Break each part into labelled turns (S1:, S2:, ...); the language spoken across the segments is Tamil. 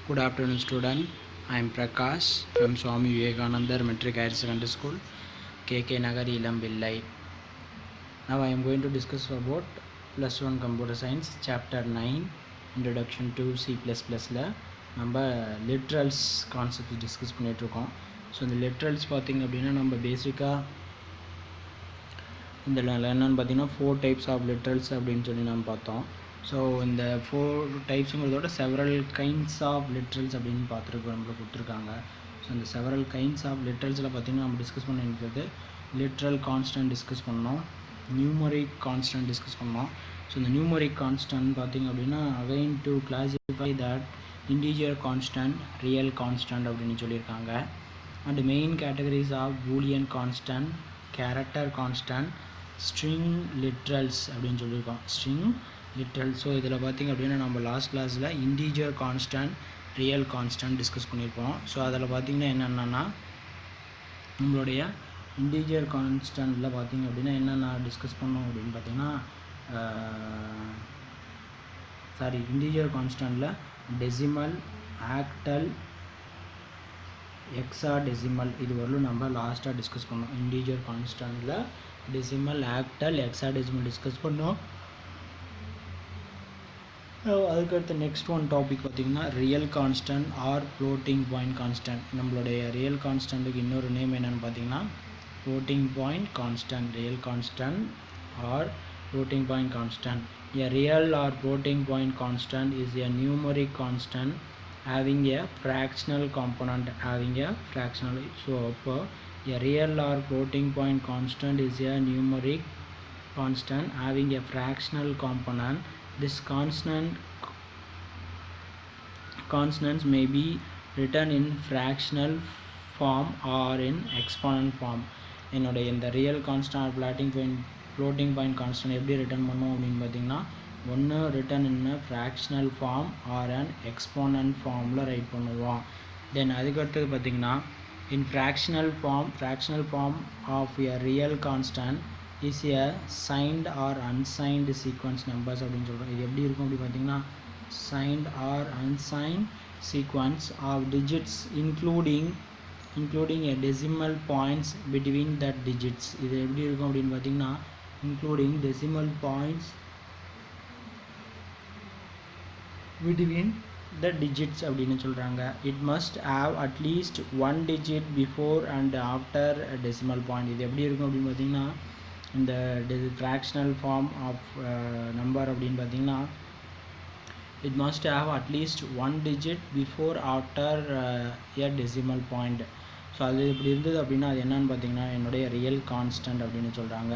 S1: Good afternoon, student. I am Prakash from Swami Vivekananda Metric Higher Secondary School, KK Nagar, Ilam Villai. Now I am going to discuss about plus 1 Computer Science Chapter 9 Introduction to C++ நம்ம லிட்ரல்ஸ் கான்செப்ட் டிஸ்கஸ் பண்ணிகிட்ருக்கோம். ஸோ இந்த லிட்ரல்ஸ் பார்த்திங்க அப்படின்னா நம்ம பேசிக்காக இந்த என்னென்னு பார்த்தீங்கன்னா 4 டைப்ஸ் ஆஃப் லிட்ரல்ஸ் அப்படின்னு சொல்லி நம்ம பார்த்தோம். ஸோ இந்த 4 டைப்ஸுங்கிறதோட செவரல் கைண்ட்ஸ் ஆஃப் லிட்ரல்ஸ் அப்படின்னு பார்த்துருக்கோம், நம்மளுக்கு கொடுத்துருக்காங்க. ஸோ இந்த செவரல் கைண்ட்ஸ் ஆஃப் லிட்ரல்ஸில் பார்த்திங்கன்னா நம்ம டிஸ்கஸ் பண்ணியிருக்கிறது லிட்ரல் கான்ஸ்டன்ட் டிஸ்கஸ் பண்ணோம், நியூமரிக் கான்ஸ்டன்ட் டிஸ்கஸ் பண்ணோம். ஸோ இந்த நியூமரிக் கான்ஸ்டன்ட் பார்த்திங்க அப்படின்னா again to classify that integer constant, real constant அப்படின்னு சொல்லியிருக்காங்க. And main categories of Boolean constant, character constant, string literals அப்படின்னு சொல்லியிருக்கோம், ஸ்ட்ரிங் லிட்ரல். ஸோ இதில் பார்த்திங்க அப்படின்னா நம்ம லாஸ்ட் கிளாஸில் integer constant, real constant discuss பண்ணியிருப்போம். ஸோ அதில் பார்த்திங்கன்னா என்னென்னா நம்மளுடைய இன்டீஜர் கான்ஸ்டன்ட்டில் பார்த்திங்க அப்படின்னா என்னென்ன டிஸ்கஸ் பண்ணோம் அப்படின்னு பார்த்திங்கன்னா இன்டீஜர் கான்ஸ்டன்ட்டில் டெசிமல், ஆக்டல், ஹெக்ஸாடெசிமல் இது வரலும் நம்ம லாஸ்ட்டாக டிஸ்கஸ் பண்ணோம். இன்டீஜர் கான்ஸ்டன்ட்டில் டெசிமல், ஆக்டல், ஹெக்ஸாடெசிமல் டிஸ்கஸ் பண்ணோம். அதுக்கடுத்து நெக்ஸ்ட் ஒன் டாபிக் பார்த்திங்கன்னா real constant or floating point constant. நம்மளுடைய ரியல் கான்ஸ்டன்ட்டுக்கு இன்னொரு நேம் என்னென்னு பார்த்திங்கன்னா floating point constant, real constant or floating point constant. A real or floating point constant is a numeric constant having a fractional component, so a real or floating point constant is a numeric constant having a fractional component. This constants may be written in fractional form or in exponent form. என்னோட இந்த real constant floating point constant எப்படி ரிட்டர்ன் பண்ணோம் அப்படின்னு பார்த்தீங்கன்னா ஒன்று written in fractional form or and exponent ஃபார்மில் ரைட் பண்ணுவோம். தென் அதுக்கடுத்தது பார்த்திங்கன்னா in fractional form of a real constant is a signed or unsigned sequence numbers அப்படின்னு சொல்கிறோம். இது எப்படி இருக்கும் அப்படி பார்த்திங்கன்னா signed or unsigned sequence of digits including a decimal points between that digits. இது எப்படி இருக்கும் அப்படின்னு பார்த்தீங்கன்னா including decimal points between the digits அப்படின்னு சொல்கிறாங்க. It must have at least one digit before and after a decimal point. இது எப்படி இருக்கும் அப்படின்னு பார்த்தீங்கன்னா இந்த fractional form of number அப்படின்னு பார்த்தீங்கன்னா it must have at least one digit before after a decimal point. So அது இப்படி இருந்தது அப்படின்னா அது என்னன்னு பார்த்தீங்கன்னா என்னுடைய ரியல் கான்ஸ்டன்ட் அப்படின்னு சொல்கிறாங்க.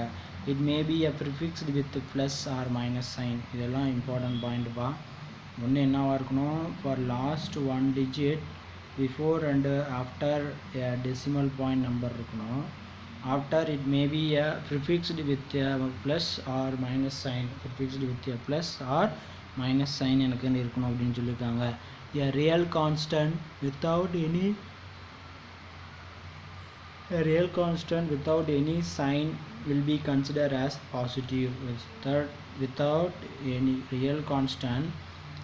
S1: It may be a prefixed with plus or minus sign. இதெல்லாம் இம்பார்ட்டன்ட் பாயிண்ட்ப்பா. ஒன்று என்னவாக இருக்கணும், for last one digit before and after a decimal point number இருக்கணும். After it may be a prefixed with a plus or minus sign, prefixed with a plus or minus sign எனக்கு இருக்கணும் அப்படின்னு சொல்லியிருக்காங்க. A real constant without any A real constant without any sign will be considered as positive. Without any real constant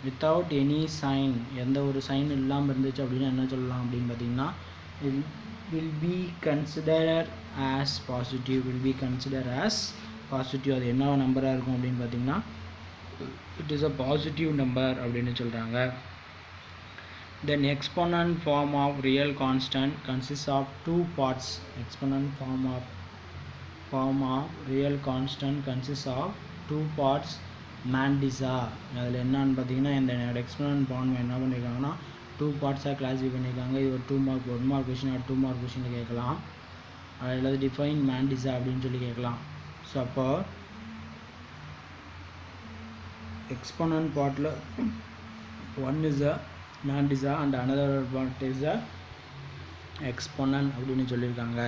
S1: without any sign, எந்த ஒரு சைன் இல்லாமல் இருந்துச்சு அப்படின்னா என்ன சொல்லலாம் அப்படின்னு பார்த்தீங்கன்னா will be considered as positive. அது என்ன நம்பராக இருக்கும் அப்படின்னு பார்த்தீங்கன்னா it is a positive number அப்படின்னு சொல்கிறாங்க. Then exponent form of real constant consists of two parts. Exponent form of real constant consists of two parts. Mandisa அதில் என்னன்னு பார்த்தீங்கன்னா இந்த எக்ஸ்போனன்ட் ஃபார்ம் என்ன பண்ணியிருக்காங்கன்னா 2 பார்ட்ஸாக கிளாஸிஃபை பண்ணியிருக்காங்க. இது ஒரு 2 mark 1 mark question or 2 mark கொஷினில் கேட்கலாம். அதில் டிஃபைன் மேண்டிசா அப்படின்னு சொல்லி கேட்கலாம். ஸோ அப்போ எக்ஸ்போனன்ட் பார்ட்டில் one is a mandisa and another part is the exponent அப்படின்னு சொல்லியிருக்காங்க.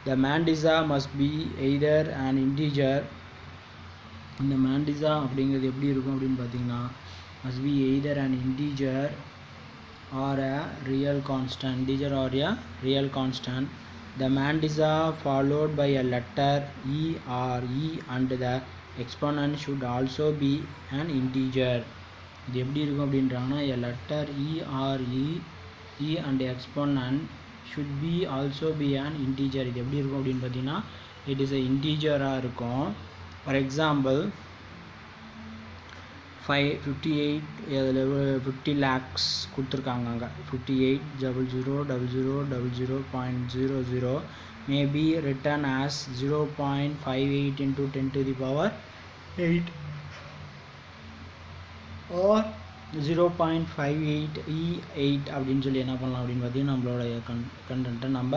S1: The mandisa must be either an integer. இந்த mandisa அப்படிங்கிறது எப்படி இருக்கும் அப்படின்னு பார்த்தீங்கன்னா must be either an integer or a real constant, integer or a real constant. The mandisa followed by a letter e or e and the exponent should also be an integer. இது எப்படி இருக்கும் அப்படின்றாங்கன்னா a letter E or E and exponent should be also be an integer. இது எப்படி இருக்கும் அப்படின்னு பார்த்தீங்கன்னா it is a integer-ஆ இருக்கும். ஃபார் எக்ஸாம்பிள் 58 அதில் 50 lakhs கொடுத்துருக்காங்க. அங்கே 58,00,00,00.00 may be written as 0.58 into 10 to the power 8 or 0.58 E8 அப்படின்னு சொல்லி என்ன பண்ணலாம் அப்படின்னு பார்த்தீங்கன்னா நம்மளோட கண்டென்ட்டை நம்ம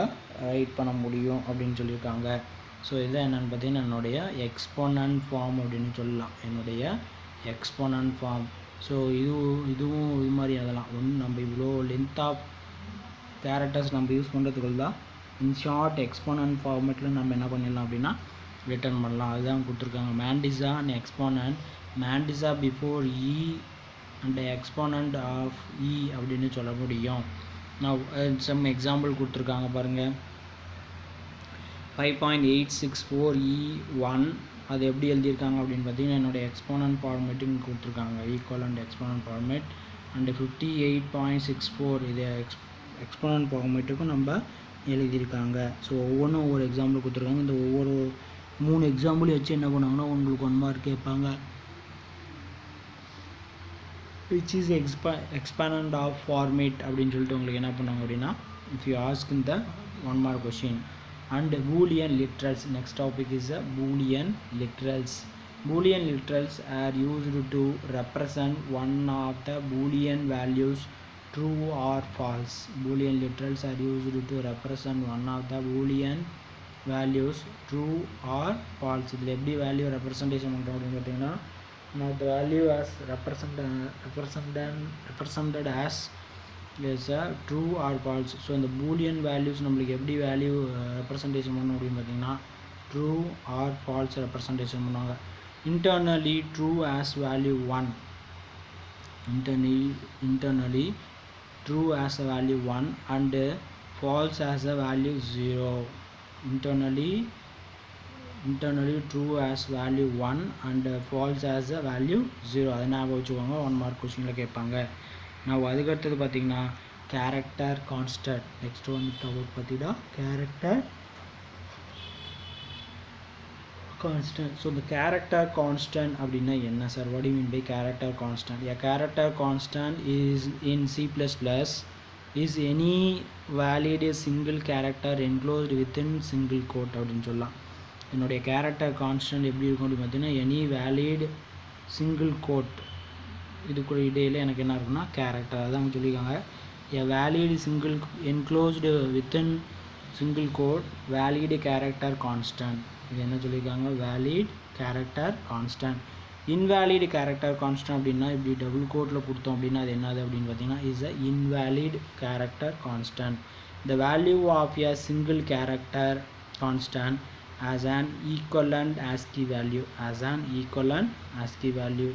S1: ரைட் பண்ண முடியும் அப்படின்னு சொல்லியிருக்காங்க. ஸோ இதுதான் என்னென்னு பார்த்தீங்கன்னா என்னுடைய எக்ஸ்போனன்ட் ஃபார்ம் அப்படின்னு சொல்லலாம், என்னுடைய எக்ஸ்போனன்ட் ஃபார்ம். ஸோ இதுவும் இது மாதிரி அதெல்லாம் ஒன்று நம்ம இவ்வளோ லென்த் ஆஃப் கேரக்டர்ஸ் நம்ம யூஸ் பண்ணுறதுக்குள்ள தான் இன் ஷார்ட் எக்ஸ்போனன்ட் ஃபார்மேட்டில் நம்ம என்ன பண்ணிடலாம் அப்படின்னா ரிட்டர்ன் பண்ணலாம். அதுதான் கொடுத்துருக்காங்க. Mantissa and exponent, mantissa before E and exponent of E அப்படின்னு சொல்ல முடியும். நான் சம் எக்ஸாம்பிள் கொடுத்துருக்காங்க பாருங்கள். 5.864E1 அது எப்படி எழுதியிருக்காங்க அப்படின்னு பார்த்தீங்கன்னா என்னோடய எக்ஸ்போனன்ட் ஃபார்மேட்டுன்னு கொடுத்துருக்காங்க, ஈக்குவலண்ட் எக்ஸ்போனன்ட் ஃபார்மேட். அண்டு 58.64 இது எக்ஸ்போனன்ட் ஃபார்மேட்டுக்கும் நம்ம எழுதியிருக்காங்க. ஸோ ஒவ்வொன்றும் ஒவ்வொரு எக்ஸாம்பிள் கொடுத்துருக்காங்க. இந்த ஒவ்வொரு 3 எக்ஸாம்பிள் வச்சு என்ன பண்ணாங்கன்னா உங்களுக்கு 1 மார்க் கேட்பாங்க. Which is expand of format அப்படின்னு சொல்லிட்டு உங்களுக்கு என்ன பண்ணாங்க அப்படின்னா இஃப் யூ ஆஸ்க் இந்த 1 mark question. And Boolean literals, next topic is Boolean literals. Boolean literals are used to represent one of the Boolean values true or false. Boolean literals are used to represent one of the Boolean values true or false. இதில் எப்படி வேல்யூ ரெப்ரசன்டேஷன் பண்ணுறோம் அப்படின்னு பார்த்தீங்கன்னா the value as represented as is a true or false. So இந்த பூலியன் வேல்யூஸ் நம்மளுக்கு எப்படி வேல்யூ ரெப்ரசன்டேஷன் பண்ணணும் அப்படின்னு பார்த்தீங்கன்னா ட்ரூ ஆர் ஃபால்ஸ் ரெப்ரசன்டேஷன் பண்ணுவாங்க. Internally true as value 1, internally true as a value 1 and false as a value 0. internally true as value 1 and false as a value 0. அதை ஞாபகம் வச்சுக்கோங்க, 1 மார்க் கொஸ்டினில் கேட்பாங்க. நான் அதுக்கடுத்தது பார்த்தீங்கன்னா கேரக்டர் கான்ஸ்டன்ட். நெக்ஸ்ட் வந்து டாபிக் பார்த்தீங்கன்னா கேரக்டர் கான்ஸ்டன்ட். ஸோ இந்த கேரக்டர் கான்ஸ்டன்ட் அப்படின்னா என்ன sir? What do you mean by character constant? A character constant is in C++ is any valid single character enclosed within single quote அப்படின்னு சொல்லலாம். என்னுடைய கேரக்டர் கான்ஸ்டன்ட் எப்படி இருக்கும் அப்படின்னு பார்த்தீங்கன்னா எனி வேலிட் சிங்கிள் கோட் இதுக்குள்ள இடையில் எனக்கு என்ன இருக்குன்னா கேரக்டர் அதான் சொல்லியிருக்காங்க. A valid single enclosed within single quote valid character constant. இது என்ன சொல்லியிருக்காங்க? Valid character constant. Invalid character constant அப்படின்னா இப்படி டபுள் கோட்டில் கொடுத்தோம் அப்படின்னா அது என்னது அப்படின்னு பார்த்தீங்கன்னா is a invalid character constant. The value of a single character constant as an equivalent ASCII value.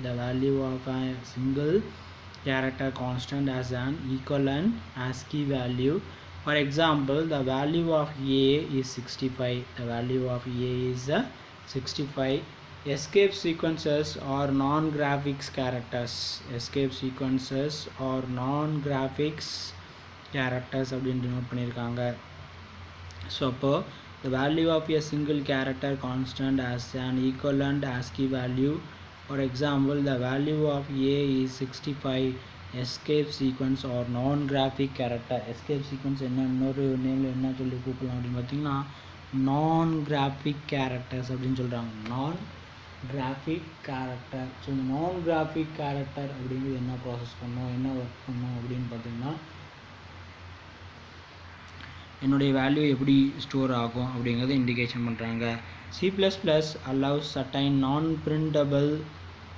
S1: The value of a single character constant as an equivalent ASCII value. For example, the value of A is 65. The value of A is 65. Escape sequences or non-graphics characters. Escape sequences or non-graphics characters அப்படின்னு நோட் பண்ணியிருக்காங்க. ஸோ அப்போ the value of a single character constant as an equivalent ASCII value. For example, the value of A is 65. Escape sequence or non-graphic character. Escape sequence என்ன இன்னொரு நேமில் என்ன சொல்லி கூப்பிடலாம் அப்படின்னு பார்த்தீங்கன்னா non-graphic characters அப்படின்னு சொல்கிறாங்க. non-graphic character. ஸோ இந்த non-graphic character அப்படிங்கிறது என்ன ப்ராசஸ் பண்ணோம், என்ன ஒர்க் பண்ணோம் அப்படின்னு பார்த்தீங்கன்னா என்னுடைய வேல்யூ எப்படி ஸ்டோர் ஆகும் அப்படிங்கிறத இண்டிகேஷன் பண்ணுறாங்க. C++ allows certain non-printable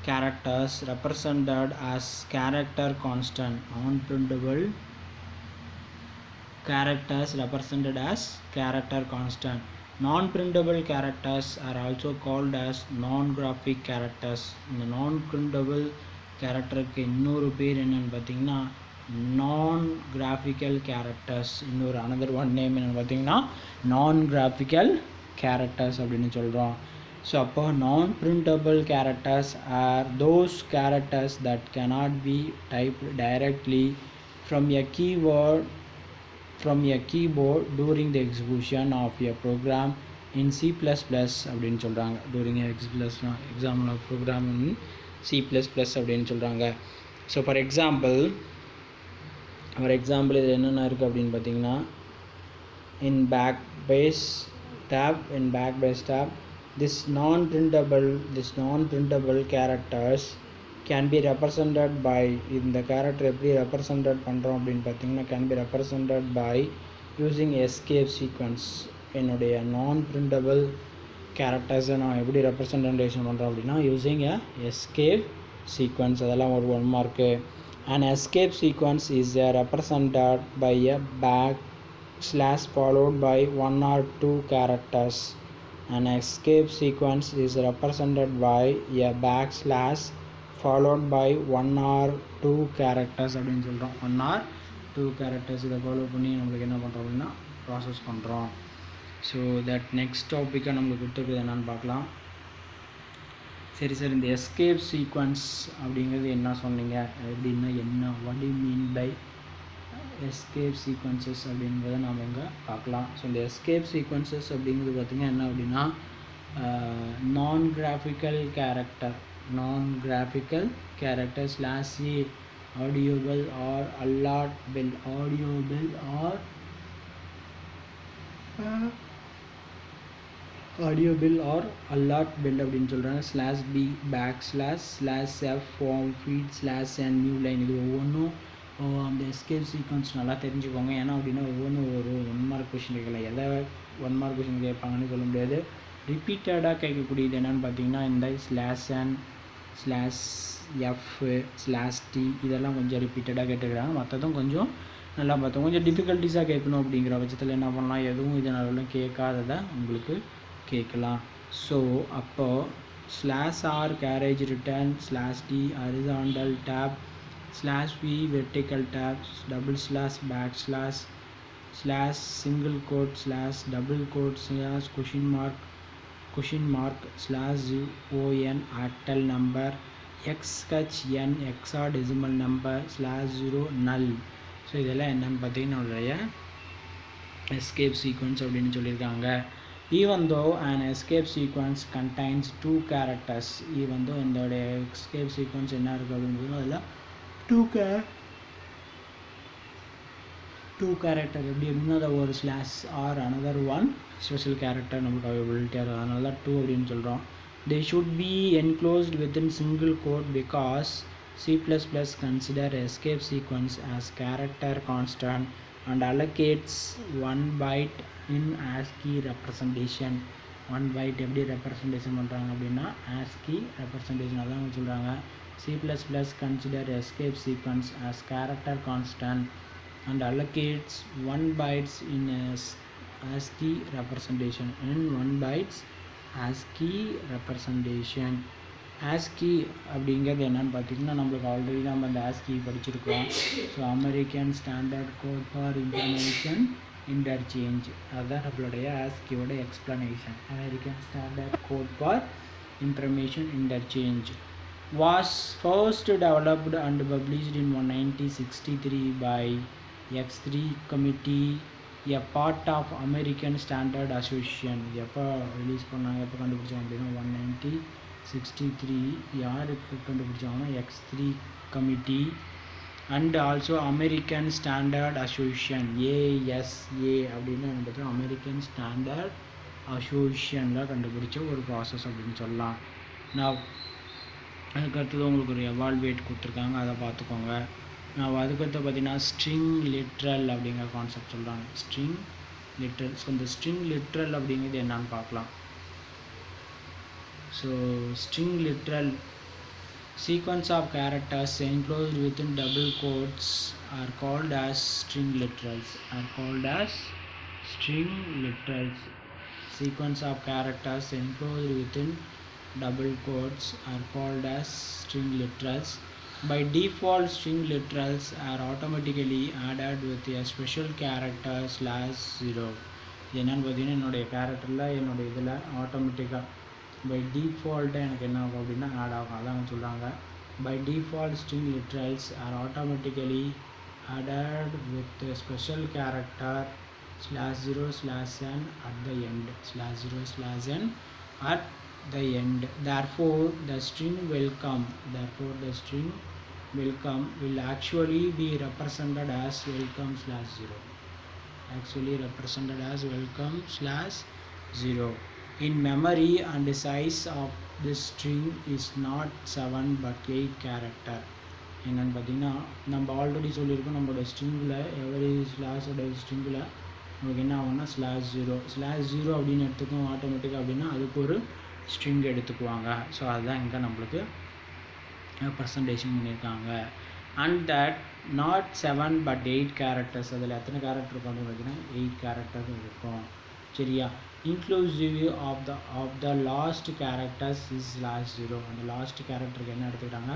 S1: characters represented as character constant. Non-printable characters represented as character constant. Non-printable characters are also called as non-graphic characters. இந்த non-printable கேரக்டருக்கு இன்னொரு பேர் என்னென்னு பார்த்தீங்கன்னா non-graphical characters. இன்னொரு another one name என்னென்னு பார்த்தீங்கன்னா non-graphical characters அப்படின்னு சொல்கிறோம். ஸோ அப்போ நான் printable characters are those characters that cannot be typed directly from a keyboard during the execution of a program in C++ அப்படின்னு சொல்கிறாங்க. during example of program in C++ அப்படின்னு சொல்கிறாங்க. ஸோ ஃபார் எக்ஸாம்பிள் இது என்னென்ன இருக்குது அப்படின்னு பார்த்தீங்கன்னா, in backbase tab this non-printable characters can be represented by, இந்த கேரக்டர் எப்படி ரெப்ரசன்டட் பண்ணுறோம் அப்படின்னு பார்த்தீங்கன்னா, can be represented by using escape sequence. என்னுடைய நான் பிரிண்டபிள் கேரக்டர்ஸை நான் எப்படி ரெப்ரசன்டேஷன் பண்ணுறோம் அப்படின்னா, யூஸிங் எ எஸ்கேப் சீக்வன்ஸ். அதெல்லாம் ஒரு 1 mark. an escape sequence is represented by a backslash followed by 1 or 2 characters. An escape sequence is represented by a backslash followed by 1 or 2 characters அப்படின்னு சொல்கிறோம். 1 or 2 characters இதை ஃபாலோ பண்ணி நம்மளுக்கு என்ன பண்ணுறோம் அப்படின்னா ப்ராசஸ் பண்ணுறோம். ஸோ தட் நெக்ஸ்ட் டாப்பிக்கை நம்மளுக்கு கொடுத்துருக்குது என்னென்னு பார்க்கலாம். சரி சார், இந்த எஸ்கேப் சீக்வன்ஸ் அப்படிங்கிறது என்ன சொன்னீங்க அப்படின்னா என்ன, what you mean by escape sequences அப்படிங்கிறத நாம் இங்கே பார்க்கலாம். ஸோ இந்த எஸ்கேப் சீக்வன்சஸ் அப்படிங்கிறது பார்த்திங்கன்னா என்ன அப்படின்னா, நான் graphical character slash audible or allotable அப்படின்னு சொல்கிறாங்க. /b //f form feed /and new line. இது ஒவ்வொன்றும் அந்த எஸ்கேப் சீக்வன்ஸ் நல்லா தெரிஞ்சுக்கோங்க. ஏன்னா அப்படின்னா ஒவ்வொன்றும் ஒரு 1 மார்க் கொஷின் கேட்கல, எதை 1 மார்க் கொஷின் கேட்பாங்கன்னு சொல்ல முடியாது. ரிப்பீட்டடாக கேட்கக்கூடியது என்னென்னு பார்த்தீங்கன்னா, இந்த /n /f /t இதெல்லாம் கொஞ்சம் ரிப்பீட்டடாக கேட்டுக்கிறாங்க. மற்றதும் கொஞ்சம் நல்லா பார்த்தோம், கொஞ்சம் டிஃபிகல்ட்டிஸாக கேட்கணும் அப்படிங்கிற பட்சத்தில் என்ன பண்ணலாம், எதுவும் இது நல்லா கேட்காததை உங்களுக்கு கேட்கலாம். ஸோ அப்போது /r carriage return /t horizontal tab /v vertical tab // single quote /double quote question mark /on octal number xhn hexadecimal number /0 null. So இதெல்லாம் என்னென்னு பார்த்தீங்கன்னா நம்மளுடைய எஸ்கேப் சீக்வன்ஸ் அப்படின்னு சொல்லியிருக்காங்க. even though an escape sequence contains 2 characters, even though இதோடைய escape sequence என்ன இருக்குது அப்படின்றது அதில் 2 character எப்படி அப்படின்னா அதை ஒரு slash or another one special character நம்மளுக்கு அவைலபிலிட்டியாக இருக்கும், அதனால தான் 2 அப்படின்னு சொல்கிறோம். they should be enclosed within single quote because C++ consider escape sequence as character constant and allocates 1 byte in ASCII representation. 1 byte எப்படி ரெப்ரசன்டேஷன் பண்ணுறாங்க அப்படின்னா ASCII ரெப்ரசன்டேஷன் அதான் சொல்கிறாங்க. C++ consider escape sequence as character constant and allocates 1 bytes in ASCII representation. ASCII அப்படிங்கிறது என்னென்னு பார்த்தீங்கன்னா, நம்மளுக்கு ஆல்ரெடி நம்ம அந்த ASCII படிச்சிருக்கோம். So American Standard Code for Information Interchange, அதுதான் நம்மளுடைய ASCIIயோட explanation. American Standard Code for Information Interchange was first developed and published in 1963 by X3 committee, a part of American Standard Association. எப்போ ரிலீஸ் பண்ணாங்க, எப்போ கண்டுபிடிச்சாங்க அப்படின்னா 1963. யாருக்கு கண்டுபிடிச்சாங்கன்னா X3 committee and also American Standard Association ASA அப்படின்னு பார்த்தா அமெரிக்கன் ஸ்டாண்டர்ட் அசோசியேஷனில் கண்டுபிடிச்ச ஒரு ப்ராசஸ் அப்படின்னு சொல்லலாம். நான் அதுக்கடுத்தது உங்களுக்கு ஒரு எவால்வேட் கொடுத்துருக்காங்க, அதை பார்த்துக்கோங்க. நான் அதுக்கடுத்து பார்த்தீங்கன்னா ஸ்ட்ரிங் லிட்ரல் அப்படிங்கிற கான்செப்ட் சொல்கிறாங்க. String literal. ஸோ இந்த ஸ்ட்ரிங் லிட்ரல் அப்படிங்கிறது என்னன்னு பார்க்கலாம். So string literal sequence of characters enclosed within double quotes are called as string literals. Sequence of characters enclosed within double quotes are called as string literals. By default, string literals are automatically added with a special character /0. என்னன்னு பார்த்தீங்கன்னா என்னுடைய கேரக்டரில் என்னுடைய இதில் ஆட்டோமேட்டிக்காக பை டிஃபால்ட்டாக எனக்கு என்ன ஆகும் அப்படின்னா ஆட் ஆகும். அதான் சொல்கிறாங்க by default string literals are automatically added with a special character /0/n at the end /0/n at the end. Therefore the string welcome will actually be represented as welcome/0 in memory, and the size of this string is not 7 but 8 character. என்னென்னு பார்த்தீங்கன்னா நம்ம ஆல்ரெடி சொல்லியிருக்கோம் நம்மளோட ஸ்ட்ரிங்கில் எவரி ஸ்லாஷோட ஸ்ட்ரிங்கில் நமக்கு என்ன ஆகும்னா /0 அப்படின்னு எடுத்துக்கோம் ஆட்டோமேட்டிக்காக அப்படின்னா அதுக்கு ஒரு ஸ்ட்ரிங் எடுத்துக்குவாங்க. ஸோ அதுதான் இங்கே நம்மளுக்கு பர்சன்டேஷன் பண்ணியிருக்காங்க. And that not 7 but 8 characters, அதில் எத்தனை கேரக்டர் இருக்கும் அப்படின்னு பார்த்தீங்கன்னா 8 கேரக்டர் இருக்கும். சரியா? Inclusive of the last characters is /0. அந்த லாஸ்ட் கேரக்டருக்கு என்ன எடுத்துக்கிட்டாங்க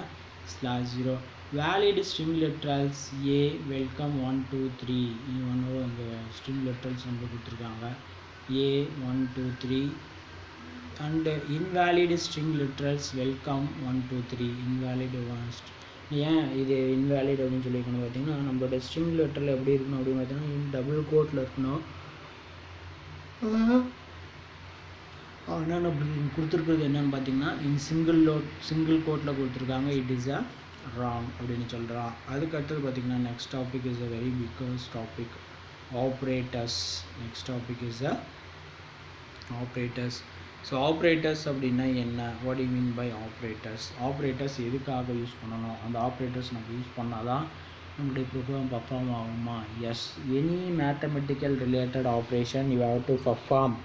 S1: /0. Valid string literals A welcome 1 2 3 இவனோ இந்த ஸ்ட்ரிங் லிட்ரல்ஸ் நம்ம கொடுத்துருக்காங்க A 1 2 3. And invalid string literals welcome 1 2 3 invalid. ஏன் இது இன்வேலிட் அப்படின்னு சொல்லியிருக்கணும் பார்த்தீங்கன்னா நம்மளோட ஸ்ட்ரிங் லெட்டரில் எப்படி இருக்கணும் அப்படின்னு பார்த்தீங்கன்னா டபுள் கோட்டில் இருக்கணும். ஆனால் நம்ம கொடுத்துருக்குறது என்னென்னு பார்த்தீங்கன்னா சிங்கிள் கோட்டில் கொடுத்துருக்காங்க. இட் இஸ் அ ராங் அப்படின்னு சொல்கிறான். அதுக்கு அடுத்தது பார்த்தீங்கன்னா next topic is a very biggest topic, operators. Next topic is a operators. So operators அப்படின்னா என்ன, what you mean by operators? Operators எதுக்காக யூஸ் பண்ணணும், அந்த ஆப்ரேட்டர்ஸ் நம்ம யூஸ் பண்ணால் தான் நம்மளுடைய ப்ரோக்ராம் பர்ஃபார்ம் ஆகுமா? Yes, any mathematical related operation you have to perform.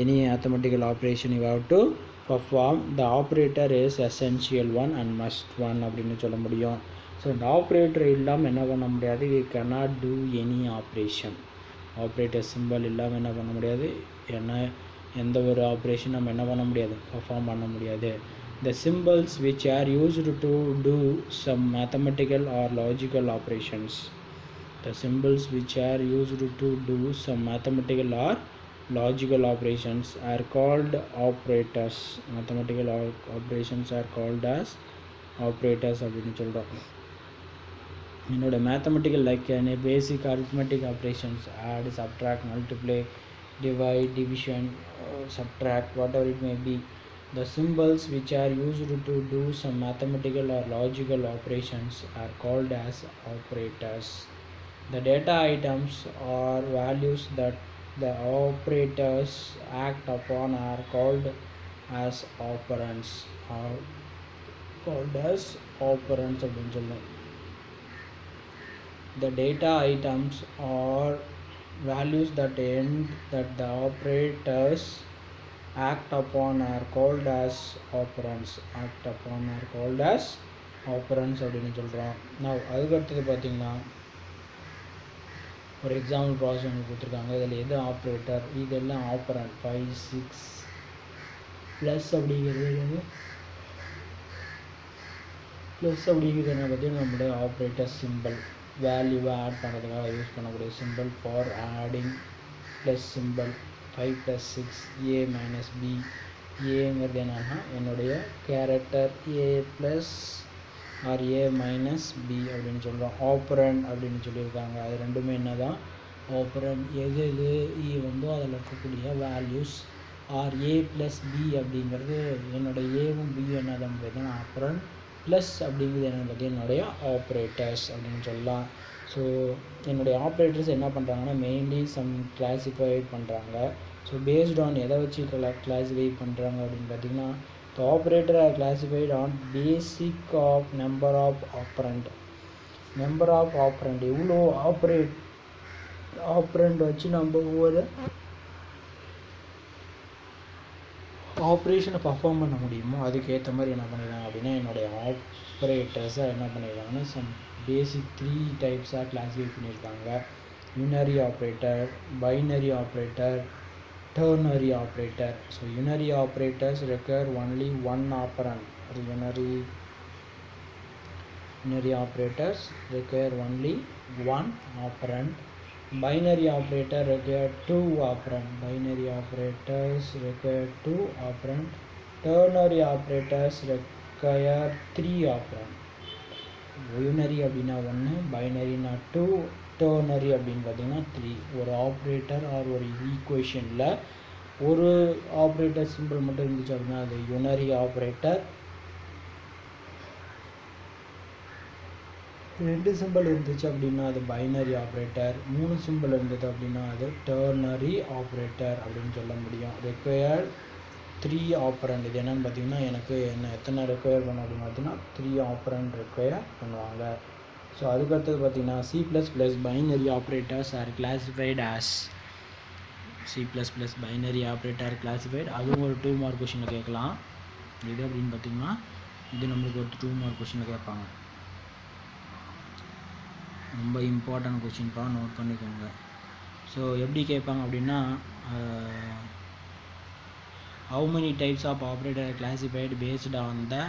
S1: Any mathematical operation you have to perform, the operator is essential one and must one அப்படின்னு சொல்ல முடியும். ஸோ இந்த ஆப்ரேட்டர் இல்லாமல் என்ன பண்ண முடியாது, we cannot do any operation. Operator simple இல்லாமல் என்ன பண்ண முடியாது, எந்த ஒரு ஆப்ரேஷன் நம்ம என்ன பண்ண முடியாது, பர்ஃபார்ம் பண்ண முடியாது. The symbols which are used to do some mathematical or logical operations. The symbols which are used to do some mathematical or logical operations are called operators. Mathematical operations are called as operators அப்படின்னு சொல்கிறோம். என்னோட mathematical like basic arithmetic operations, add, subtract, multiply, divide, division, subtract, whatever it may be. The symbols which are used to do some mathematical or logical operations are called as operators. The data items or values that the operators act upon are called as operands. அப்படின்னு சொல்லுவோம். The data items or values that the operators act upon are called as operands. அப்படின்னு சொல்கிறோம். நான் அதுக்கடுத்தது பார்த்திங்கன்னா ஒரு எக்ஸாம்பிள் ப்ராசஸ் ஒன்று கொடுத்துருக்காங்க. இதில் எது ஆப்ரேட்டர், இதெல்லாம் ஆப்பரண்ட். 5 6 ப்ளஸ் அப்படிங்கிறது என்ன பார்த்தீங்கன்னா நம்மளுடைய ஆப்ரேட்டர் சிம்பிள், வேல்யூவை ஆட் பண்ணுறதுக்காக யூஸ் பண்ணக்கூடிய symbol. For adding plus symbol 5 + 6 a - b. ஏங்கிறது என்னன்னா என்னுடைய கேரக்டர் a plus or a - b அப்படின்னு சொல்கிறோம். ஆப்பரண்ட் அப்படின்னு சொல்லியிருக்காங்க. அது ரெண்டுமே என்ன தான் ஆப்பரண்ட். எது வந்து அதில் இருக்கக்கூடிய வேல்யூஸ். ஆர் a + b அப்படிங்கிறது என்னுடைய ஏவும் பியும் என்ன தான் பார்த்தீங்கன்னா ஆப்பரண்ட். ப்ளஸ் அப்படிங்கிறது என்னென்னு பார்த்தீங்கன்னா என்னுடைய ஆப்ரேட்டர்ஸ் அப்படின்னு சொல்லலாம். ஸோ என்னுடைய ஆப்ரேட்டர்ஸ் என்ன பண்ணுறாங்கன்னா மெயின்லி கிளாஸிஃபை பண்ணுறாங்க. ஸோ பேஸ்ட் ஆன் எதை வச்சு கிளாஸிஃபை பண்ணுறாங்க அப்படின்னு பார்த்தீங்கன்னா the operator are classified on basic of number of operand. எவ்வளோ ஆப்ரண்ட் வச்சு நம்ம ஒவ்வொரு ஆப்ரேஷனை பர்ஃபார்ம் பண்ண முடியுமோ அதுக்கேற்ற மாதிரி என்ன பண்ணிடுறாங்க அப்படின்னா என்னுடைய ஆப்ரேட்டர்ஸை என்ன பண்ணிடுறாங்கன்னா சம் பேசிக் 3 டைப்ஸாக கிளாஸிஃபை பண்ணியிருக்காங்க. யூனரி operator, binary operator, ternary operator. So unary operators require only one operand. Unary operators require only one operand. Binary operator require two operand. Ternary operators require 3 operand. யூனரி அப்படின்னா 1, பைனரினா 2, டெர்னரி அப்படின்னு பார்த்தீங்கன்னா 3. ஒரு ஆப்ரேட்டர் ஆர் ஒரு ஈக்குவேஷனில் ஒரு ஆப்ரேட்டர் சிம்பிள் மட்டும் இருந்துச்சு அப்படின்னா அது யூனரி ஆப்ரேட்டர், 2 சிம்பிள் இருந்துச்சு அப்படின்னா அது பைனரி ஆப்ரேட்டர், 3 சிம்பிள் இருந்தது அப்படின்னா அது டெர்னரி ஆப்ரேட்டர் அப்படின்னு சொல்ல முடியும். Required 3 operand. இது என்னென்னு பார்த்தீங்கன்னா எனக்கு எத்தனை ரெக்வயர் பண்ணும் அப்படின்னு பார்த்தீங்கன்னா 3 ஆப்பரண்ட் ரெக்வயர் பண்ணுவாங்க. ஸோ அதுக்கடுத்தது பார்த்தீங்கன்னா C++ binary operators R classified as. C++ binary operator classified, அதுவும் ஒரு 2 மார்க் கொஷினில் கேட்கலாம். இது அப்படின்னு பார்த்தீங்கன்னா இது நம்மளுக்கு ஒரு 2 மார்க் கொஷினில் கேட்பாங்க. ரொம்ப இம்பார்ட்டன்ட் கொஷின்ப்பா, நோட் பண்ணிக்கோங்க. ஸோ எப்படி கேட்பாங்க அப்படின்னா how many types of operator are classified based on the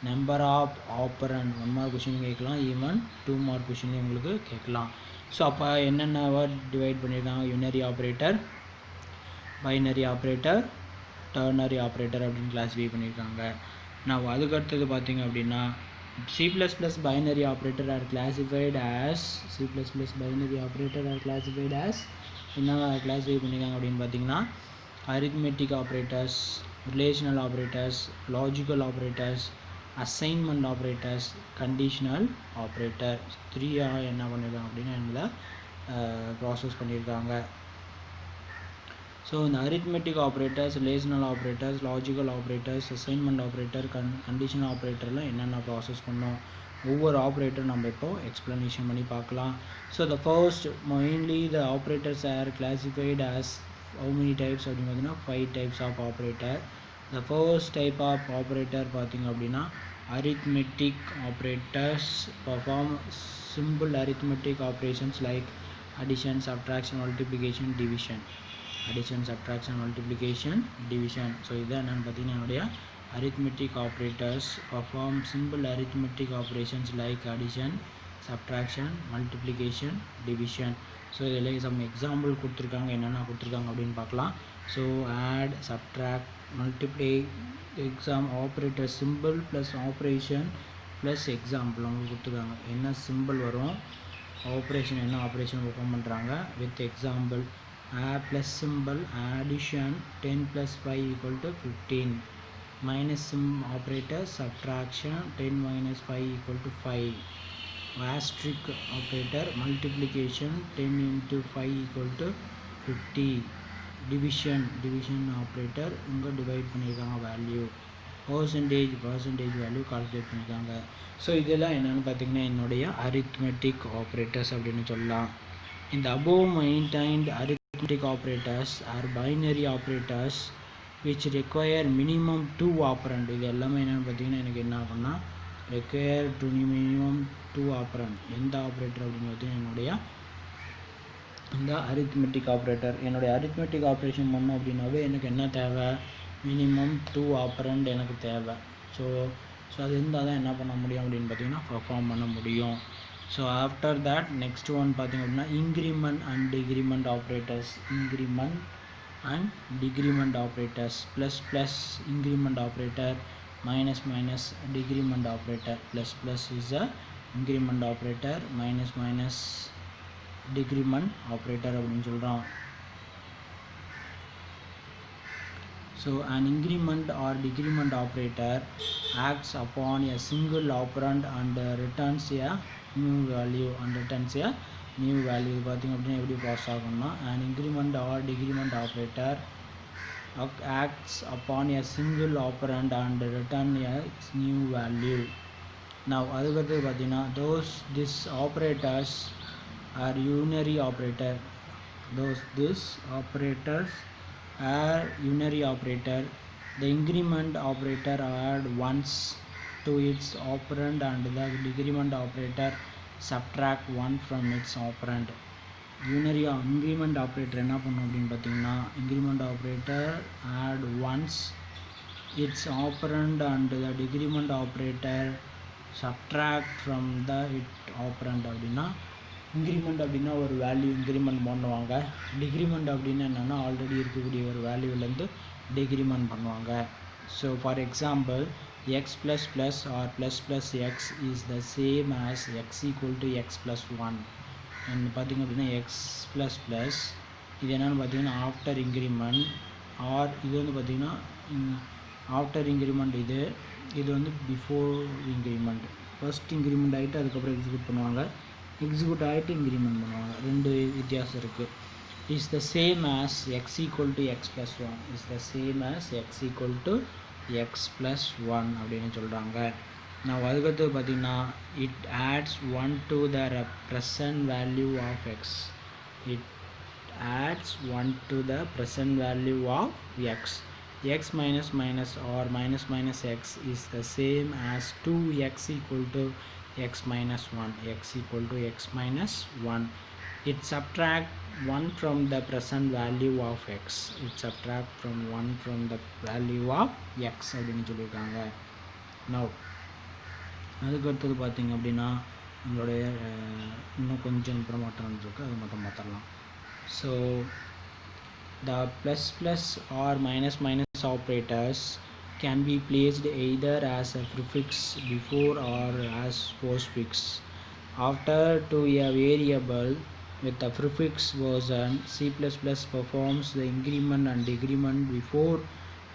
S1: number of operand. 1 mark question கேட்கலாம், ஈவன் 2 மார்க் கொஷின்லேயும் உங்களுக்கு கேட்கலாம். ஸோ அப்போ என்னென்ன டிவைட் பண்ணியிருக்காங்க, யூனரி operator, binary operator, ternary operator அப்படின்னு கிளாஸிஃபை பண்ணியிருக்காங்க. நான் அதுக்கடுத்தது பார்த்தீங்க அப்படின்னா C++ binary operator are classified as binary operator are classified as என்ன கிளாஸிஃபை பண்ணியிருக்காங்க அப்படின்னு பார்த்தீங்கன்னா arithmetic operators, relational operators, logical operators, assignment operators, conditional operator. 3 என்ன பண்ணியிருக்காங்க அப்படின்னா எங்களை ப்ராசஸ் பண்ணியிருக்காங்க. ஸோ இந்த arithmetic operators, relational operators, logical operators, assignment operator, conditional operatorலாம் என்னென்ன ப்ராசஸ் பண்ணோம், ஒவ்வொரு ஆப்ரேட்டர் நம்ம இப்போ எக்ஸ்ப்ளனேஷன் பண்ணி பார்க்கலாம். So the first mainly the operators are classified as how many types அப்படின்னு பார்த்தீங்கன்னா 5 types of operator. The first type of operator பார்த்தீங்க அப்படின்னா arithmetic operators perform simple arithmetic operations like addition, subtraction, multiplication, division. Addition, subtraction, multiplication, division. So இதான் என்னென்னு பார்த்தீங்கன்னா என்னுடைய arithmetic operators perform simple arithmetic operations like addition, subtraction, multiplication, division. So இதில் சம் எக்ஸாம்பிள் கொடுத்துருக்காங்க, என்னென்ன கொடுத்துருக்காங்க அப்படின்னு பார்க்கலாம். So add, subtract, multiply, exam, operator symbol plus operation plus example அவங்க கொடுத்துருக்காங்க. என்ன சிம்பிள் வரும், ஆப்ரேஷன் என்ன ஆப்ரேஷன் பெர்ஃபார்ம் பண்ணுறாங்க with example. Plus symbol addition 10 + 5 = 15. Minus operator subtraction 10 - 5 = 5. asterisk operator multiplication 10 × 5 = 50. division operator இங்கே டிவைட் பண்ணியிருக்காங்க வேல்யூ. பர்சன்டேஜ் வேல்யூ கால்குலேட் பண்ணியிருக்காங்க. ஸோ இதெல்லாம் என்னென்னு பார்த்தீங்கன்னா என்னுடைய arithmetic operators அப்படின்னு சொல்லலாம். இந்த above maintained arithmetic operators are binary operators which require minimum 2 operand. இது எல்லாமே என்னென்னு பார்த்தீங்கன்னா எனக்கு என்ன ஆகும்னா require to minimum 2 operand. எந்த ஆப்ரேட்டர் அப்படின்னு பார்த்தீங்கன்னா என்னுடைய இந்த arithmetic operator. என்னுடைய arithmetic operation பண்ணோம் அப்படின்னாவே எனக்கு என்ன தேவை, மினிமம் 2 operand எனக்கு தேவை. ஸோ அது இருந்தால் தான் என்ன பண்ண முடியும் அப்படின்னு பார்த்தீங்கன்னா பெர்ஃபார்ம் பண்ண முடியும். So after that next one பார்த்திங்க அப்படின்னா increment and decrement operators. Increment and decrement operators. Plus increment operator, minus decrement operator. Plus is a increment operator, minus decrement operator அப்படின்னு சொல்கிறோம். So an increment or decrement operator acts upon a single operand and returns a new value. பார்த்தீங்க அப்படின்னா எப்படி ப்ராசஸ் ஆகும்னா an increment or decrement operator acts upon a single operand and return a new value. Now அதுக்கடுத்து பார்த்தீங்கன்னா these operators are unary operator. These operators are unary operator. The increment operator add once to its operand and the decrement operator subtract 1 from its operand. Unary increment operator என்ன பண்ணும் அப்படின்னு பார்த்தீங்கன்னா increment operator add once its operand and the decrement operator subtract from the operand. அப்படின்னா இன்க்ரிமெண்ட் அப்படின்னா ஒரு வேல்யூ இன்க்ரிமெண்ட் பண்ணுவாங்க. டிக்ரிமெண்ட் அப்படின்னா என்னென்னா ஆல்ரெடி இருக்கக்கூடிய ஒரு வேல்யூலேருந்து டிக்ரிமெண்ட் பண்ணுவாங்க. So for example, x plus plus or plus plus x is the same as x equal to x plus 1. and பார்த்திங்க அப்படின்னா x plus plus இது என்னென்னு பார்த்தீங்கன்னா ஆஃப்டர் இன்க்ரிமெண்ட், ஆர் இது வந்து பார்த்திங்கன்னா ஆஃப்டர் இன்க்ரிமெண்ட், இது வந்து பிஃபோர் இன்க்ரிமெண்ட். ஃபர்ஸ்ட் இன்க்ரிமெண்ட் ஆகிட்டு அதுக்கப்புறம் எக்ஸிக்யூட் பண்ணுவாங்க, எக்ஸிக்யூட் ஆகிட்டு இன்க்ரிமெண்ட் பண்ணுவாங்க, ரெண்டு வித்தியாசம் இருக்குது. Is the same as eggs equal to X plus 1, is the same as eggs equal to X plus 1 அப்படின்னு சொல்கிறாங்க. நான் அதுக்கடுத்து பார்த்திங்கன்னா it ads 1 to the present value of x, it adds 1 to the present value of x. x minus minus or minus minus x is the same as 2x equal to x minus 1, x equal to x minus 1. It subtract 1 from the present value of x, it subtract from 1 from the value of x அப்படின்னு சொல்லியிருக்காங்க. now அதுக்கு அடுத்தது பார்த்திங்க அப்படின்னா நம்மளுடைய இன்னும் கொஞ்சம் இம்ப்ரூவ்மெண்ட் இருக்குது, அது மட்டும் பார்த்துடலாம். So the plus plus or minus minus operators can be placed either as a prefix before or as postfix after to a variable with the prefix version. C++ performs the increment and decrement before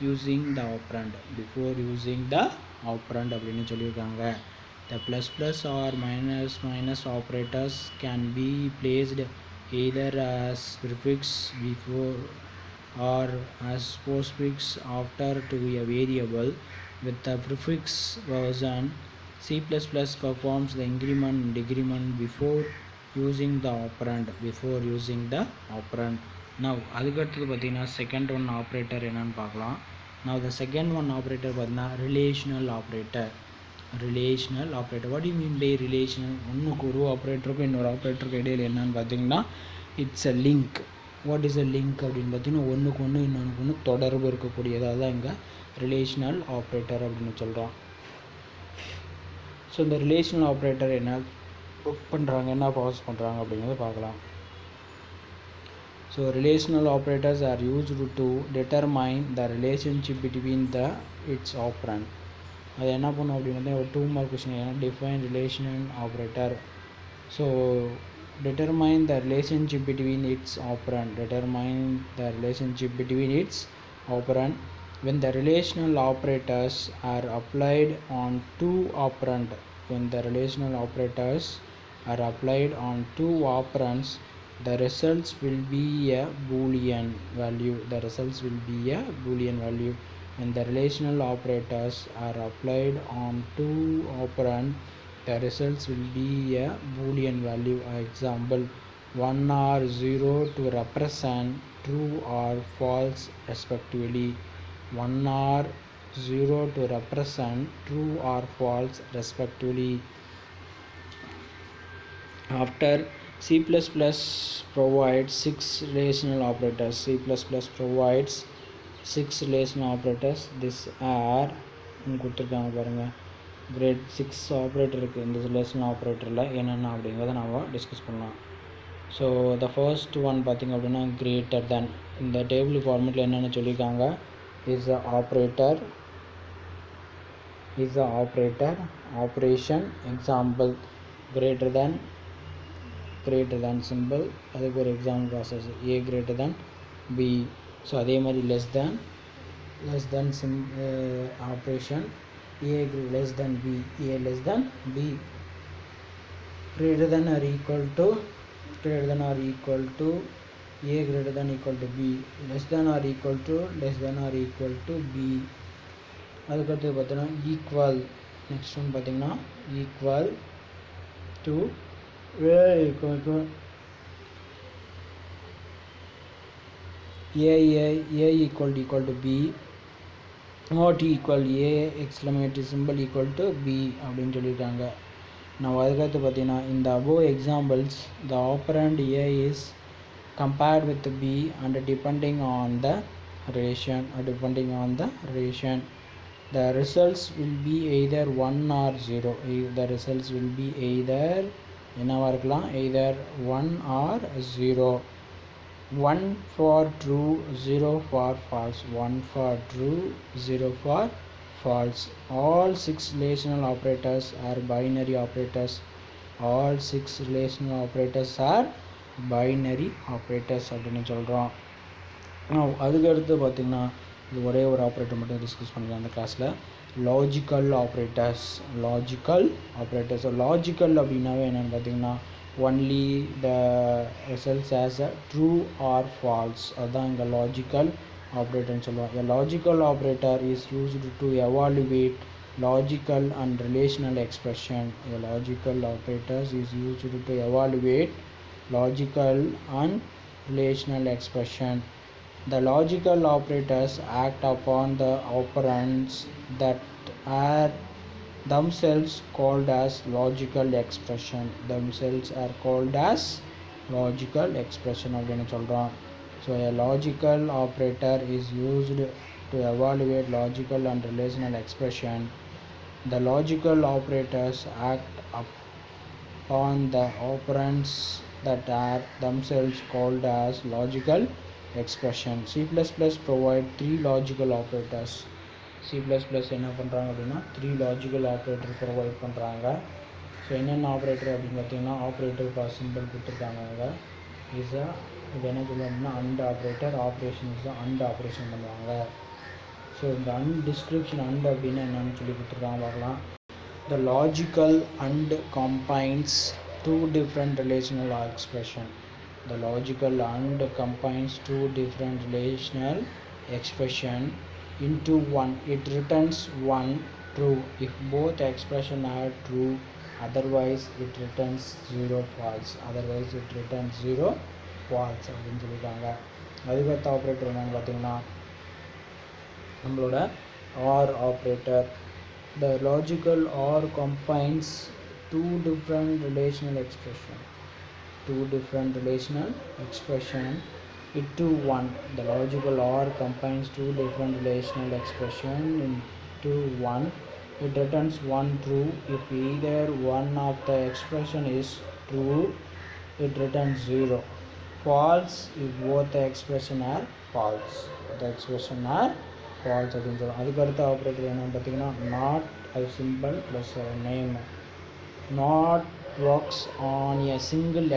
S1: using the operand, அப்படின்னு சொல்லியிருக்காங்க. The plus plus or minus minus operators can be placed either as prefix before or as postfix after to a variable with the prefix version. C++ performs the increment and decrement before using the operand, now அதுக்கடுத்தது பார்த்திங்கன்னா செகண்ட் ஒன் ஆப்ரேட்டர் என்னன்னு பார்க்கலாம். now the second one operator பார்த்தீங்கன்னா relational operator. what do you mean by relational? ஒன்றுக்கு ஒரு ஆப்ரேட்டருக்கும் இன்னொரு ஆப்ரேட்டருக்கு இடையில் என்னன்னு பார்த்தீங்கன்னா it's a link. What is a link அப்படின்னு பார்த்தீங்கன்னா ஒன்றுக்கு ஒன்று இன்னொன்று ஒன்று தொடர்பு இருக்கக்கூடியதாக தான் இங்கே ரிலேஷனல் ஆப்ரேட்டர் அப்படின்னு சொல்கிறோம். ஸோ இந்த ரிலேஷனல் ஆப்ரேட்டர் என்ன பண்ணுறாங்க, என்ன ப்ராசஸ் பண்ணுறாங்க அப்படிங்கிறத பார்க்கலாம். So relational operators R used to determine the relationship between its operand. அது என்ன பண்ணும் அப்படின்னா ஒரு 2 mark question, define relational operator. So determine the relationship between its operand, when the relational operators are applied on two operands, the results will be a boolean value, when the relational operators are applied on two operands, the results will be a boolean value. Example, 1 or 0 to represent true or false respectively, 1 or 0 to represent true or false respectively. After C++ provides 6 relational operators, this are கொடுத்துருக்காங்க பாருங்கள், கிரேட் 6 ஆப்ரேட்டர் இருக்குது. இந்த ரிலேஷனல் ஆப்ரேட்டரில் என்னென்ன அப்படிங்கிறத நம்ம டிஸ்கஸ் பண்ணலாம். ஸோ த ஃபர்ஸ்ட் ஒன் பார்த்திங்க அப்படின்னா கிரேட்டர் தென். இந்த டேபிள் ஃபார்மெட்டில் என்னென்னு சொல்லியிருக்காங்க, is a operator operation. Example, greater than symbol, அதுக்கு ஒரு example process a greater than b. So அதே மாதிரி less than operation a less than b, greater than or equal to a greater than equal to b, less than or equal to b. அதுக்கடுத்து பார்த்தீங்கன்னா ஈக்குவல். நெக்ஸ்ட் ஒன் பார்த்தீங்கன்னா equal to a equal to b, not equal a exclamatory symbol equal to b அப்படின்னு சொல்லியிருக்காங்க. நான் அதுக்கடுத்து பார்த்தீங்கன்னா in the above examples the operand a is compared with b and depending on the relation, the results will be either 1 or 0. என்னவா இருக்கலாம், either 1 or 0. 1 for true, 0 for false. 1 for true, 0 for false. All 6 relational operators are binary operators. All 6 relational operators are binary operators அப்படின்னு சொல்கிறோம். அதுக்கு அடுத்து பார்த்திங்கன்னா இது ஒரே ஒரு ஆப்ரேட்டர் மட்டும் டிஸ்கஸ் பண்ணிக்கலாம் அந்த கிளாஸில். Logical operators. லாஜிக்கல் அப்படின்னாவே என்னென்னு பார்த்திங்கன்னா only the results as a true or false. அதுதான் இங்கே லாஜிக்கல் ஆப்ரேட்டர்னு சொல்லுவோம். A logical operator is used to evaluate logical and relational expression. A logical operator is used to evaluate logical and relational expression. The logical operators act upon the operands that are themselves called as logical expression. Themselves are called as logical expression அப்படின்னு சொல்கிறோம். So a logical operator is used to evaluate logical and relational expression. The logical operators act upon the operands that are themselves called as logical expression. C++ provide 3 logical operators. C++ என்ன பண்ணுறாங்க அப்படின்னா 3 logical operator ப்ரொவைட் பண்ணுறாங்க. ஸோ என்னென்ன ஆப்ரேட்டர் அப்படின்னு பார்த்தீங்கன்னா ஆப்ரேட்டர் ஃபார் சிம்பிள் கொடுத்துருக்காங்க. அங்கே இது என்ன சொல்லுவோம் அப்படின்னா and operator. Operation is and operation பண்ணுவாங்க. ஸோ இந்த அண்ட் டிஸ்கிரிப்ஷன் அண்ட் அப்படின்னு என்னென்னு சொல்லி கொடுத்துருக்காங்க பார்க்கலாம். The logical and combines 2 different relational expression. The logical and combines 2 different relational expression into one. It returns one true if both expression are true. Otherwise it returns 0 false. அப்படின்னு சொல்லியிருக்காங்க. அதுக்கடுத்த ஆப்ரேட்டர் என்னன்னு பார்த்தீங்கன்னா நம்மளோட R operator. The logical OR combines 2 different relational expression into one. The logical OR combines 2 different relational expression into one. It returns one true if either one of the expression is true. It returns 0 false if both the expression are false. அப்படின்னு சொல்லுவோம். அதுக்கு அடுத்த ஆப்ரேட்டர் என்னன்னு பார்த்தீங்கன்னா நாட் அது simple plus name. Not works on a single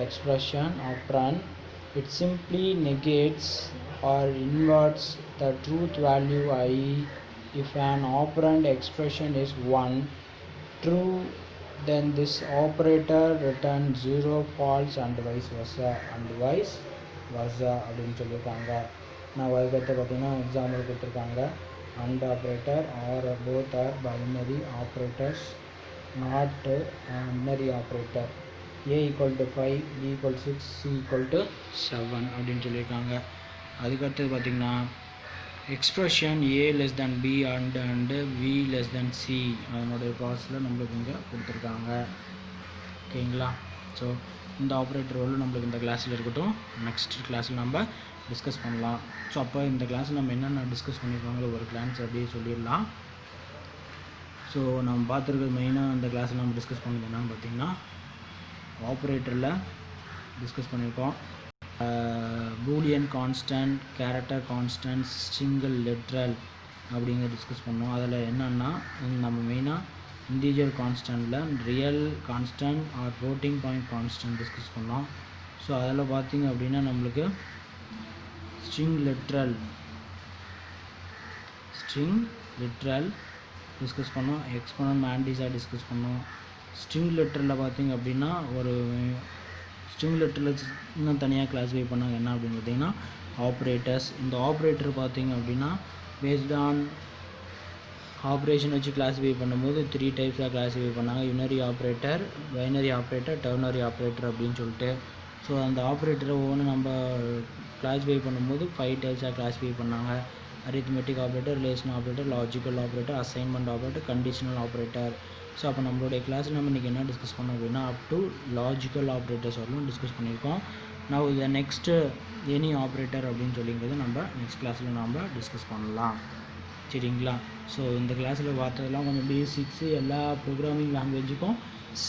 S1: expression operand. It simply negates or inverts the truth value I if an operand expression is 1 true, then this operator returns 0 false and vice versa அப்படின்னு சொல்லியிருக்காங்க. நான் அதுக்கடுத்து பார்த்தீங்கன்னா எக்ஸாம்பிள் கொடுத்துருக்காங்க. And operator are both are binary operators not binary operator. A = 5, B = 6, C = 7 அப்படின்னு சொல்லியிருக்காங்க. அதுக்கடுத்தது பார்த்திங்கன்னா expression A B and V C அதனுடைய ப்ராசஸில் நம்மளுக்கு இங்கே கொடுத்துருக்காங்க. ஓகேங்களா? ஸோ இந்த ஆப்ரேட்டர் ரோல் நம்மளுக்கு இந்த கிளாஸில் இருக்கட்டும். நெக்ஸ்ட் கிளாஸில் நம்ம டிஸ்கஸ் பண்ணலாம். ஸோ அப்போ இந்த கிளாஸில் நம்ம என்னென்ன டிஸ்கஸ் பண்ணியிருக்காங்களோ ஒரு கிளான்ஸ் அப்படியே சொல்லிடலாம். ஸோ நம்ம பார்த்துருக்கிறது மெயினாக இந்த கிளாஸில் நம்ம டிஸ்கஸ் பண்ணது என்னன்னு பார்த்திங்கன்னா ஆப்ரேட்டரில் டிஸ்கஸ் பண்ணியிருக்கோம். Boolean constant, character constant, single literal அப்படிங்கிற டிஸ்கஸ் பண்ணோம். அதில் என்னென்னா நம்ம மெயினாக இன்டீஜர் கான்ஸ்டன்ட்டில் real constant or floating point constant discuss பண்ணோம். ஸோ அதில் பார்த்திங்க அப்படின்னா நம்மளுக்கு ஸ்ட்ரிங் லிட்ரல் டிஸ்கஸ் பண்ணோம். எக்ஸ்போனன்ட் மேண்டிஸாக டிஸ்கஸ் பண்ணோம். ஸ்ட்ரிங் லிட்ரலில் பார்த்திங்க அப்படின்னா ஒரு ஸ்ட்ரிங் லிட்ரலில் இன்னும் தனியாக கிளாஸிஃபை பண்ணாங்க. என்ன அப்படின்னு பார்த்திங்கன்னா ஆப்ரேட்டர்ஸ். இந்த ஆப்ரேட்டர் பார்த்திங்க அப்படின்னா பேஸ்ட் ஆன் ஆப்ரேஷன் வச்சு கிளாஸிஃபை பண்ணும்போது 3 டைப்ஸாக கிளாஸிஃபை பண்ணாங்க. யூனரி operator, binary operator, ternary operator அப்படின்னு சொல்லிட்டு. ஸோ அந்த ஆப்ரேட்டரை ஒவ்வொன்று நம்ம கிளாஸிஃபை பண்ணும்போது 5 டைப்ஸாக கிளாஸிஃபை பண்ணாங்க. Arithmetic operator, relation operator, logical operator, assignment operator, conditional operator. So அப்போ நம்மளுடைய கிளாஸில் நம்ம இன்றைக்கி என்ன டிஸ்கஸ் பண்ணோம் அப்படின்னா அப் டு லாஜிக்கல் ஆப்ரேட்டர்ஸ் வரலும் டிஸ்கஸ் பண்ணியிருக்கோம். நான் இதை நெக்ஸ்ட்டு எனி ஆப்ரேட்டர் அப்படின்னு சொல்லிங்கிறது நம்ம நெக்ஸ்ட் கிளாஸில் நம்ம டிஸ்கஸ் பண்ணலாம். சரிங்களா? ஸோ இந்த கிளாஸில் பார்த்ததெல்லாம் கொஞ்சம் பேசிக்ஸு எல்லா ப்ரோக்ராமிங் லாங்குவேஜுக்கும்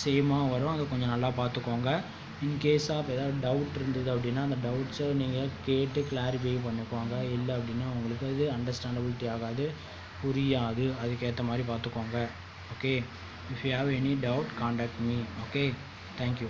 S1: சேமாக வரும். அதை கொஞ்சம் நல்லா பார்த்துக்கோங்க. இன்கேஸ் ஆஃப் ஏதாவது டவுட் இருந்தது அப்படின்னா அந்த டவுட்ஸை நீங்கள் கேட்டு கிளாரிஃபை பண்ணிக்கோங்க. இல்லை அப்படின்னா உங்களுக்கு அது அண்டர்ஸ்டாண்டபிலிட்டி ஆகாது, புரியாது. அதுக்கேற்ற மாதிரி பார்த்துக்கோங்க. Okay, if you have any doubt contact me. Okay, thank you.